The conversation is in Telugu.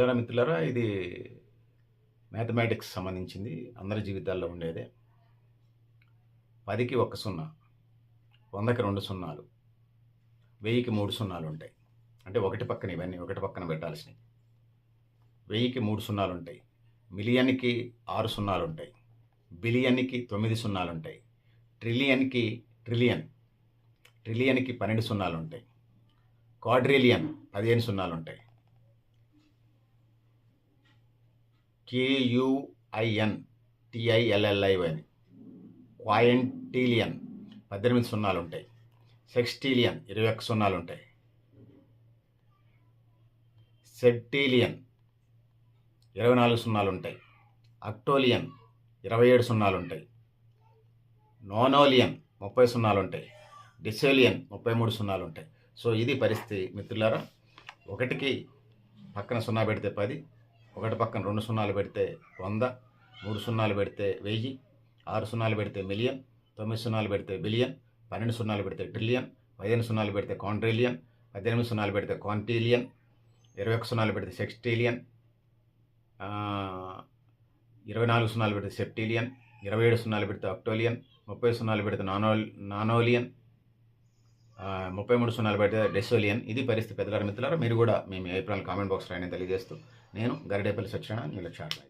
మిత్రులారా, ఇది మ్యాథమెటిక్స్ సంబంధించింది. అందరి జీవితాల్లో ఉండేదే. 10కి 1 సున్నా, 100కి 2 సున్నాలు, 1000కి 3 సున్నాలు ఉంటాయి. అంటే ఒకటి పక్కన ఇవన్నీ ఒకటి పక్కన పెట్టాల్సినవి. 1000కి 3 సున్నాలు ఉంటాయి. మిలియన్కి 6 సున్నాలు ఉంటాయి. బిలియన్కి 9 సున్నాలు ఉంటాయి. ట్రిలియన్కి 12 సున్నాలు ఉంటాయి. క్వాడ్రిలియన్ 15 సున్నాలు ఉంటాయి. KUINTILLIY క్వాయింటీలియన్ 18 సున్నాలు ఉంటాయి. సెక్స్టీలియన్ 21 సున్నాలు ఉంటాయి. సెప్టీలియన్ 24 సున్నాలు ఉంటాయి. అక్టోలియన్ 27 సున్నాలు ఉంటాయి. నోనోలియన్ 30 సున్నాలు ఉంటాయి. డిసోలియన్ 33 సున్నాలు ఉంటాయి. సో ఇది పరిస్థితి మిత్రులారా. ఒకటికి పక్కన సున్నా పెడితే 10, ఒకటి పక్కన 2 సున్నాలు పెడితే 100, 3 సున్నాలు పెడితే 1000, 6 సున్నాలు పెడితే మిలియన్, 9 సున్నాలు పెడితే బిలియన్, 12 సున్నాలు పెడితే ట్రిలియన్, 15 సున్నాలు పెడితే క్వాడ్రిలియన్, 18 సున్నాలు పెడితే క్వాంటీలియన్, 21 సున్నాలు పెడితే సెక్స్టీలియన్, 24 సున్నాలు పెడితే సెప్టీలియన్, 27 సున్నాలు పెడితే అక్టోలియన్, 30 సున్నాలు పెడితే నానోలియన్, 33 సున్నాలు పెడితే డెసోలియన్. ఇది పరిస్థితి పెద్దలారా మిత్రులారా. మీరు కూడా మీ అభిప్రాయాలు కామెంట్ బాక్స్ రాయని తెలియజేస్తూ, నేను గరిడేపల్లి సత్యనారాయణ, మీ లక్ష్యార్థం.